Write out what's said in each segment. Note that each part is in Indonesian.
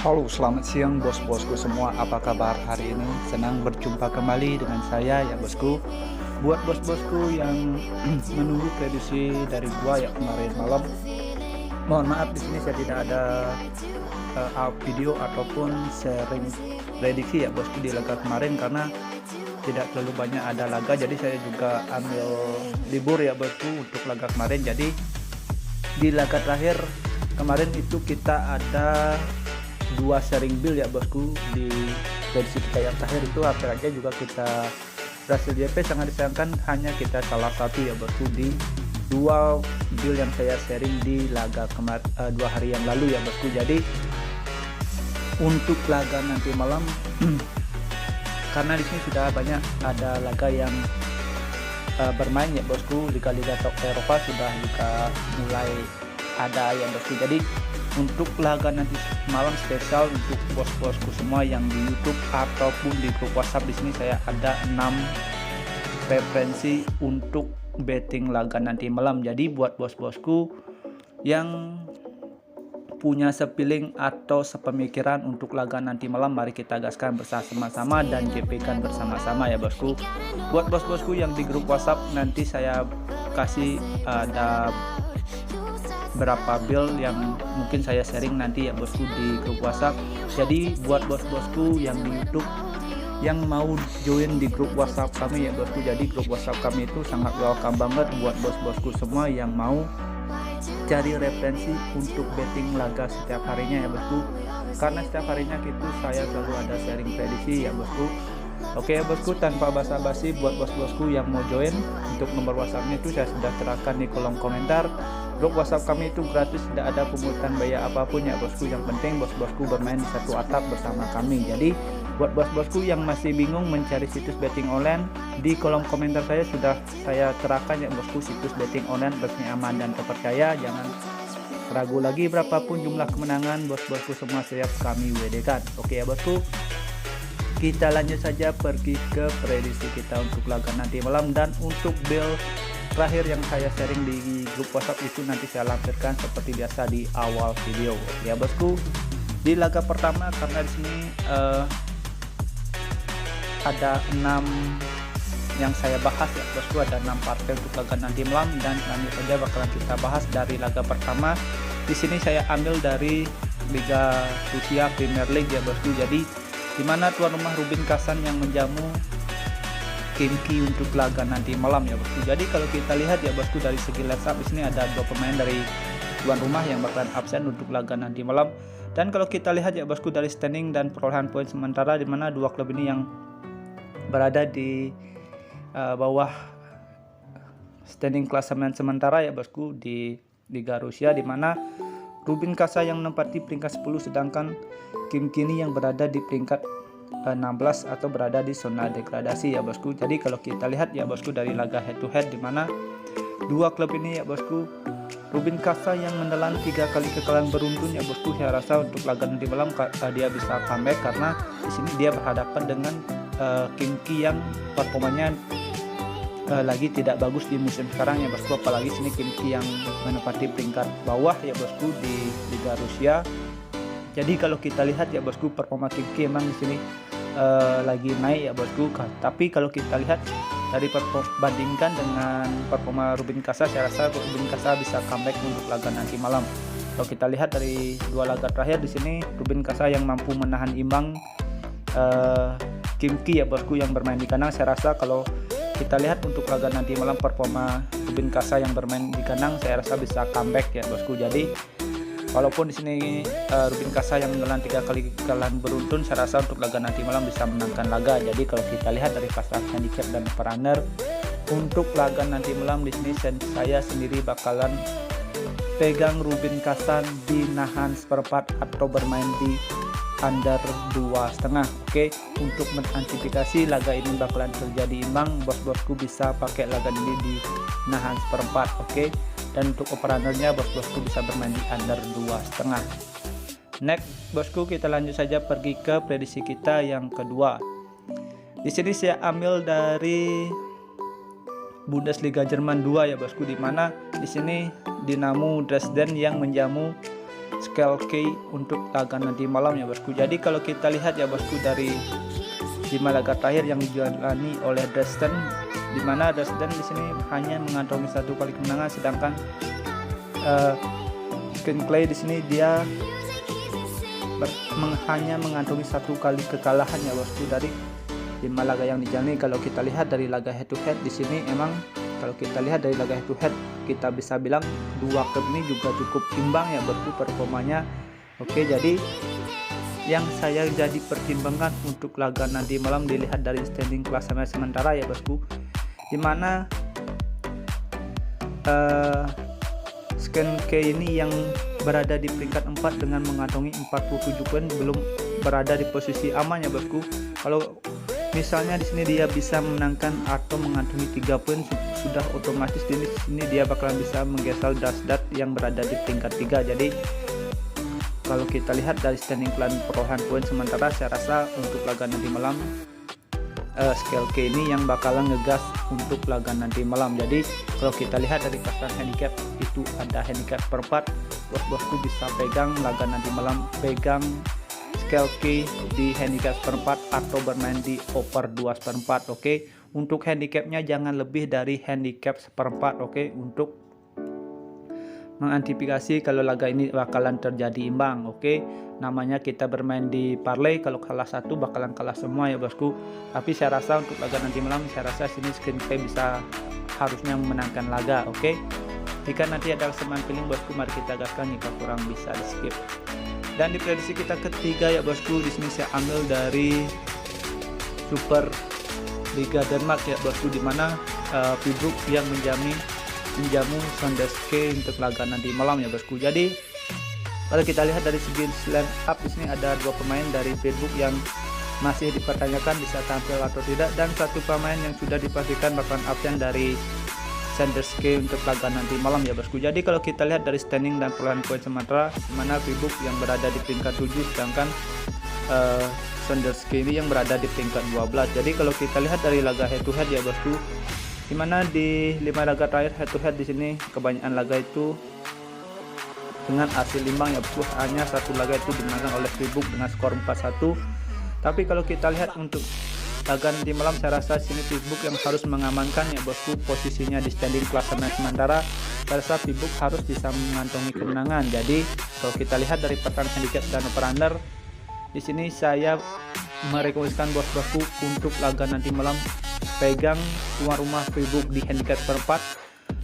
Halo, selamat siang bos-bosku semua. Apa kabar hari ini? Senang berjumpa kembali dengan saya ya bosku. Buat bos-bosku yang menunggu prediksi dari gua ya kemarin malam, mohon maaf di sini saya tidak ada video ataupun sharing prediksi ya bosku di laga kemarin karena tidak terlalu banyak ada laga. Jadi saya juga ambil libur ya bosku untuk laga kemarin. Jadi di laga terakhir kemarin itu kita ada dua sharing build ya bosku. Di prediksi kita yang terakhir itu akhirnya juga kita berhasil JP. Sangat disayangkan hanya kita salah satu ya bosku di dua build yang saya sharing di laga kemarin 2 hari yang lalu ya bosku. Jadi untuk laga nanti malam karena di sini sudah banyak ada laga yang bermain ya bosku, liga-liga top Eropa sudah juga mulai ada ya bosku. Jadi untuk laga nanti malam spesial untuk bos-bosku semua yang di YouTube ataupun di grup WhatsApp, di sini saya ada 6 referensi untuk betting laga nanti malam. Jadi buat bos-bosku yang punya sepiling atau sepemikiran untuk laga nanti malam, mari kita gaskan bersama-sama dan JP-kan bersama-sama ya bosku. Buat bos-bosku yang di grup WhatsApp, nanti saya kasih ada berapa build yang mungkin saya sharing nanti ya bosku di grup WhatsApp. Jadi buat bos-bosku yang di YouTube yang mau join di grup WhatsApp kami ya bosku, jadi grup WhatsApp kami itu sangat welcome banget buat bos-bosku semua yang mau cari referensi untuk betting laga setiap harinya ya bosku. Karena setiap harinya gitu saya selalu ada sharing prediksi ya bosku. Oke ya bosku, tanpa basa-basi buat bos-bosku yang mau join, untuk nomor WhatsAppnya itu saya sudah serahkan di kolom komentar. Grup WhatsApp kami itu gratis, tidak ada pungutan biaya apapun ya bosku. Yang penting bos-bosku bermain di satu atap bersama kami. Jadi buat bos-bosku yang masih bingung mencari situs betting online, di kolom komentar saya sudah saya cerahkan ya bosku situs betting online resmi, aman dan terpercaya. Jangan ragu lagi, berapapun jumlah kemenangan bos-bosku semua siap kami WD-kan. Oke ya bosku, kita lanjut saja pergi ke prediksi kita untuk laga nanti malam. Dan untuk build terakhir yang saya sharing di grup WhatsApp itu nanti saya lampirkan seperti biasa di awal video ya bosku. Di laga pertama, karena di sini ada 6 yang saya bahas ya bosku, ada 6 partai untuk laga nanti malam, dan lanjut saja bakalan kita bahas dari laga pertama. Di sini saya ambil dari Liga Rusia Premier League ya bosku. Jadi dimana tuan rumah Rubin Kazan yang menjamu Khimki untuk laga nanti malam ya bosku. Jadi kalau kita lihat ya bosku, dari segi line up di sini ada 2 pemain dari tuan rumah yang bakalan absen untuk laga nanti malam. Dan kalau kita lihat ya bosku dari standing dan perolehan poin sementara, di mana dua klub ini yang berada di bawah standing klasemen sementara ya bosku di Liga Rusia, di mana Rubin Kazan yang menempati peringkat 10, sedangkan Khimki yang berada di peringkat 16 atau berada di zona degradasi ya bosku. Jadi kalau kita lihat ya bosku dari laga head to head, di mana dua klub ini ya bosku, Rubin Kazan yang menelan 3 kali kekalahan beruntun ya bosku, saya rasa untuk laga nanti malam dia bisa comeback, karena di sini dia berhadapan dengan Khimki yang performanya lagi tidak bagus di musim sekarang ya bosku. Apalagi sini Khimki yang menempati peringkat bawah ya bosku di Liga Rusia. Jadi kalau kita lihat ya bosku, performa Khimki emang di sini lagi naik ya bosku. Tapi kalau kita lihat dari bandingkan dengan performa Rubin Kazan, saya rasa Rubin Kazan bisa comeback untuk laga nanti malam. Kalau kita lihat dari 2 laga terakhir, di sini Rubin Kazan yang mampu menahan imbang Khimki ya bosku yang bermain di kandang. Saya rasa kalau kita lihat untuk laga nanti malam, performa Rubin Kazan yang bermain di kandang saya rasa bisa comeback ya bosku. Jadi walaupun di sini Rubin Kazan yang menelan 3 kali kekalahan beruntun, saya rasa untuk laga nanti malam bisa menangkan laga. Jadi kalau kita lihat dari pasar handicap dan over-under untuk laga nanti malam, di sini saya sendiri bakalan pegang Rubin Kazan di nahan seperempat atau bermain di under 2,5. Oke, untuk mengantisipasi laga ini bakalan terjadi imbang, bos-bosku bisa pakai laga ini di nahan seperempat. Oke, dan untuk operandernya bos-bosku bisa bermain di under 2,5. Next bosku, kita lanjut saja pergi ke prediksi kita yang kedua. Di sini saya ambil dari Bundesliga Jerman 2 ya bosku, di mana di sini Dinamo Dresden yang menjamu scale K untuk laga nanti malam ya bosku. Jadi kalau kita lihat ya bosku dari 5 laga terakhir yang dijalani oleh Dresden, di mana Dresden di sini hanya mengantongi 1 kali kemenangan, sedangkan Skin Clay di sini dia hanya mengantongi 1 kali kekalahan ya bosku dari 5 laga yang dijalani. Kalau kita lihat dari laga head to head di sini, emang kalau kita lihat dari laga head to head kita bisa bilang 2 klub ini juga cukup imbang ya bosku performanya. Oke, jadi yang saya jadi pertimbangan untuk laga nanti malam dilihat dari standing klasemen sementara ya bosku, dimana Skin K ini yang berada di peringkat 4 dengan mengantongi 47 poin belum berada di posisi aman ya bosku. Kalau misalnya di sini dia bisa menangkan atau mengantongi 3 poin, sudah otomatis di sini dia bakalan bisa menggeser Dasdat yang berada di peringkat 3. Jadi kalau kita lihat dari standing plan perolehan poin sementara, saya rasa untuk laga nanti malam Scale K ini yang bakalan ngegas untuk laga nanti malam. Jadi kalau kita lihat dari pasangan handicap itu ada handicap per 4, bos-bosku bisa pegang laga nanti malam, pegang Scale K di handicap per 4 atau bermain di over 2/4. Oke, untuk handicapnya jangan lebih dari handicap seperempat. Oke, untuk mengantisipasi kalau laga ini bakalan terjadi imbang. Oke, namanya kita bermain di parlay, kalau kalah 1 bakalan kalah semua ya bosku. Tapi saya rasa untuk laga nanti malam, saya rasa sini Skin Clay bisa harusnya memenangkan laga. Oke, jika nanti ada kesempatan pilih bosku, mari kita gaskan, jika kurang bisa di skip. Dan di prediksi kita ketiga ya bosku, di sini saya ambil dari Super Liga Denmark ya bosku, dimana Fibrook yang menjamu Sonderske untuk laga nanti malam ya bosku. Jadi kalau kita lihat dari segi line up di sini ada 2 pemain dari Fibrook yang masih dipertanyakan bisa tampil atau tidak, dan 1 pemain yang sudah dipastikan bakalan absen dari Sonderske untuk laga nanti malam ya bosku. Jadi kalau kita lihat dari standing dan perolehan poin sementara, dimana Fibrook yang berada di peringkat 7, sedangkan Sonderske ini yang berada di peringkat 12. Jadi kalau kita lihat dari laga head to head ya bosku, dimana di 5 laga terakhir head to head di sini kebanyakan laga itu dengan hasil imbang ya bosku. Hanya 1 laga itu dimenangkan oleh Fibrook dengan skor 4-1. Tapi kalau kita lihat untuk laga di malam, saya rasa sini Fibrook yang harus mengamankan ya bosku posisinya di standing klasemen sementara. Saya rasa Fibrook harus bisa mengantongi kemenangan. Jadi kalau kita lihat dari pertahanan handicap dan over-under, di sini saya merekomendasikan bos-bosku untuk laga nanti malam pegang tuan rumah Fibrook di handicap per 4,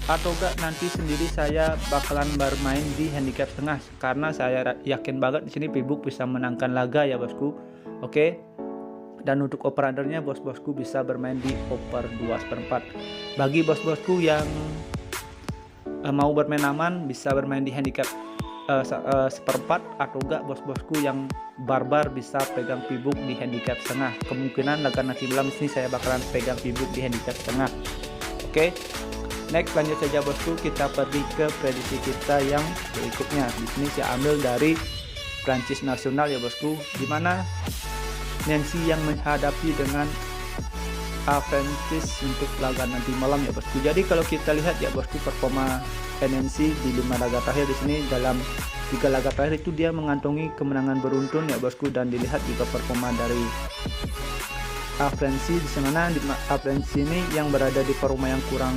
atau enggak nanti sendiri saya bakalan bermain di handicap tengah, karena saya yakin banget di sini Fibrook bisa menangkan laga ya bosku. Oke, dan untuk over-undernya bos-bosku bisa bermain di over 2/4. Bagi bos-bosku yang mau bermain aman bisa bermain di handicap seperempat, atau enggak bos-bosku yang barbar bisa pegang Fibrook di handicap setengah. Kemungkinan laga nanti malam sini saya bakalan pegang Fibrook di handicap setengah. Oke, next lanjut saja bosku, kita pergi ke prediksi kita yang berikutnya. Di sini saya ambil dari Prancis nasional ya bosku, dimana Nancy yang menghadapi dengan Aventis untuk laga nanti malam ya bosku. Jadi kalau kita lihat ya bosku performa NNC di 5 laga terakhir di sini, dalam 3 laga terakhir itu dia mengantongi kemenangan beruntun ya bosku, dan dilihat juga performa dari Aventis di sana. Aventis ini yang berada di performa yang kurang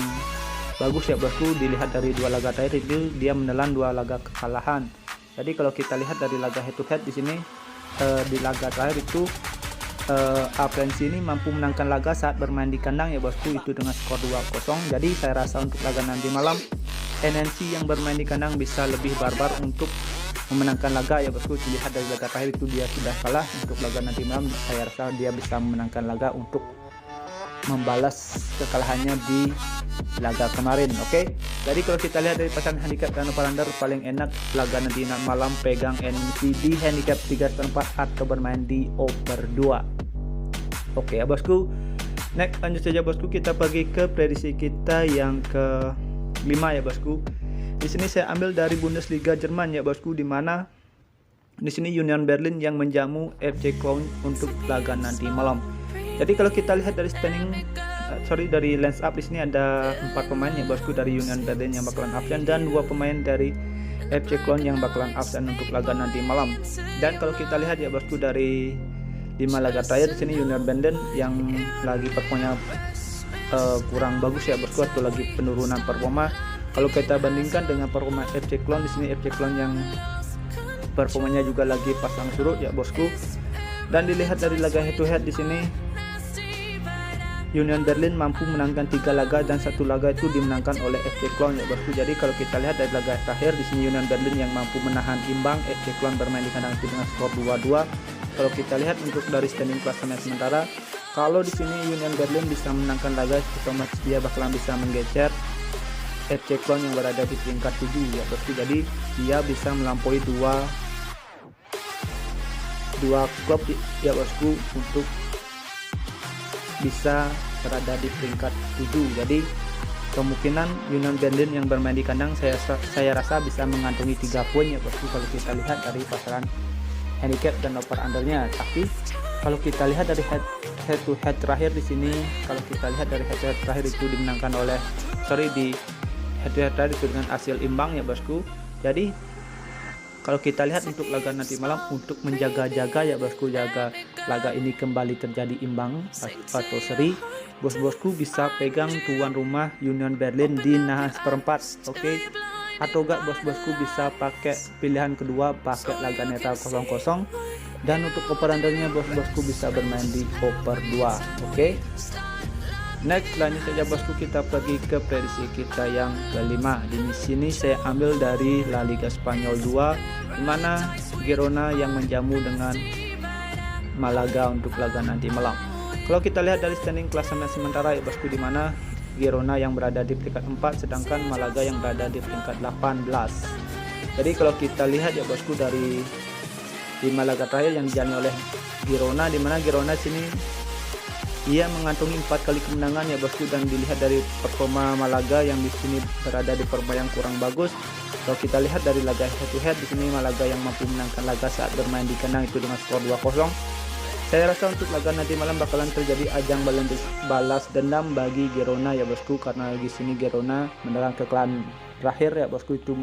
bagus ya bosku, dilihat dari 2 laga terakhir itu dia menelan 2 laga kekalahan. Jadi kalau kita lihat dari laga head to head di sini, di laga terakhir itu Aventis ini mampu menangkan laga saat bermain di kandang ya bosku, itu dengan skor 2-0. Jadi saya rasa untuk laga nanti malam NNC yang bermain di kandang bisa lebih barbar untuk memenangkan laga ya bosku. Dilihat dari laga terakhir itu dia sudah kalah, untuk laga nanti malam saya rasa dia bisa memenangkan laga untuk membalas kekalahannya di laga kemarin. Oke, jadi kalau kita lihat dari pasangan handicap dan over-under, paling enak laga nanti malam pegang NNC di handicap 3/4 atau bermain di over 2. Oke ya bosku, next lanjut saja bosku, kita pergi ke prediksi kita yang ke-5 ya bosku. Di sini saya ambil dari Bundesliga Jerman ya bosku, di mana di sini Union Berlin yang menjamu FC Köln untuk laga nanti malam. Jadi kalau kita lihat dari dari lens up di sini ada 4 pemain ya bosku dari Union Berlin yang bakalan absen, dan 2 pemain dari FC Clone yang bakalan absen untuk laga nanti malam. Dan kalau kita lihat ya bosku, dari 5 laga terakhir di sini Union Berlin yang lagi performanya kurang bagus ya bosku, atau lagi penurunan performa. Kalau kita bandingkan dengan performa FC Clone, di sini FC Clone yang performanya juga lagi pasang surut ya bosku. Dan dilihat dari laga head to head di sini, Union Berlin mampu menangkan 3 laga dan 1 laga itu dimenangkan oleh FC Clone ya bosku. Jadi kalau kita lihat dari laga terakhir di sini Union Berlin yang mampu menahan imbang, FC Clone bermain di kandang itu dengan skor 2-2. Kalau kita lihat untuk dari standing klasemen sementara, kalau di sini Union Berlin bisa menangkan laga, otomatis dia bakalan bisa menggeser FC Clone yang berada di peringkat 7 ya bosku. Jadi dia bisa melampaui dua klub ya bosku untuk bisa berada di peringkat 7. Jadi kemungkinan Union Berlin yang bermain di kandang saya rasa bisa mengantongi 3 poin ya bosku kalau kita lihat dari pasaran handicap dan over undernya. Tapi kalau kita lihat dari head to head terakhir di sini, kalau kita lihat dari head to head terakhir itu dimenangkan oleh di head to head terakhir itu dengan hasil imbang ya bosku. Jadi kalau kita lihat untuk laga nanti malam, untuk menjaga-jaga ya bosku, jaga laga ini kembali terjadi imbang atau seri, bos-bosku bisa pegang tuan rumah Union Berlin di nahan seperempat, oke? Atau enggak bos-bosku bisa pakai pilihan kedua, pakai laga netral 0-0. Dan untuk over undernya bos-bosku bisa bermain di over 2, oke? Next, lanjut saja bosku, kita pergi ke prediksi kita yang kelima. Di sini saya ambil dari La Liga Spanyol 2, di mana Girona yang menjamu dengan Malaga untuk laga nanti malam. Kalau kita lihat dari standing klasemen sementara ya bosku, di mana Girona yang berada di peringkat 4 sedangkan Malaga yang berada di peringkat 18. Jadi kalau kita lihat ya bosku, dari 5 laga terakhir yang dijalani oleh Girona, di mana Girona sini ia mengantongi 4 kali kemenangan ya bosku. Dan dilihat dari performa Malaga yang di sini berada di performa yang kurang bagus. Kalau kita lihat dari laga head to head di sini, Malaga yang mampu menangkan laga saat bermain di kandang itu dengan skor 2-0. Saya rasa untuk laga nanti malam bakalan terjadi ajang balas dendam bagi Girona ya bosku, karena di sini Girona menyerang kekalahan terakhir ya bosku itu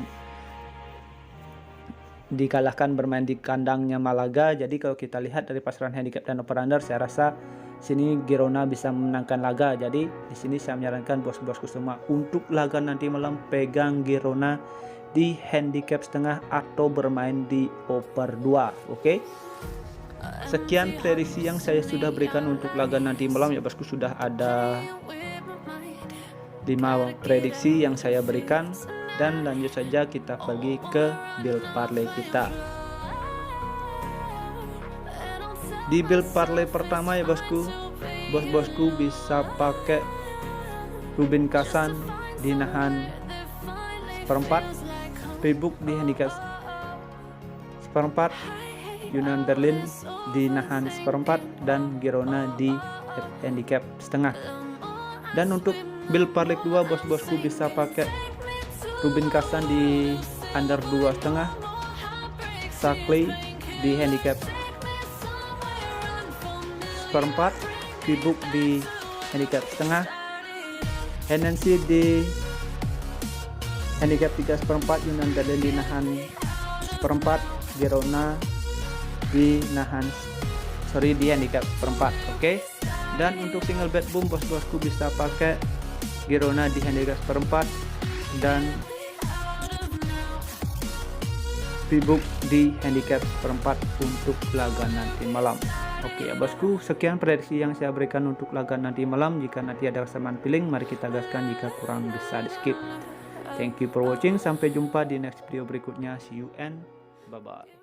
dikalahkan bermain di kandangnya Malaga. Jadi kalau kita lihat dari pasaran handicap dan over under, saya rasa sini Girona bisa memenangkan laga. Jadi di sini saya menyarankan bos-bosku semua untuk laga nanti malam pegang Girona di handicap setengah atau bermain di over 2, oke? Sekian prediksi yang saya sudah berikan untuk laga nanti malam ya bosku. Sudah ada 5 prediksi yang saya berikan. Dan lanjut saja kita pergi ke build parlay kita. Di build parlay pertama ya bosku, bos-bosku bisa pakai Rubin Kasan di nahan seperempat, Pibuk di handicap seperempat, Union Berlin di nahan seperempat, dan Girona di handicap setengah. Dan untuk build parlay 2, bos-bosku bisa pakai Rubin Kasan di under 2,5, Sakley di handicap seperempat, Pibuk di handicap setengah, Hennessy di handicap 3/4, Union Berlin di nahan seperempat, Girona di nahan di handicap seperempat, oke? Dan untuk single bet boom, bos-bosku bisa pakai Girona di handicap seperempat dan Pibuk di handicap seperempat untuk laga nanti malam. Oke ya bosku, sekian prediksi yang saya berikan untuk laga nanti malam. Jika nanti ada kesamaan feeling, mari kita gaskan, jika kurang bisa di skip. Thank you for watching, sampai jumpa di next video berikutnya. See you and bye bye.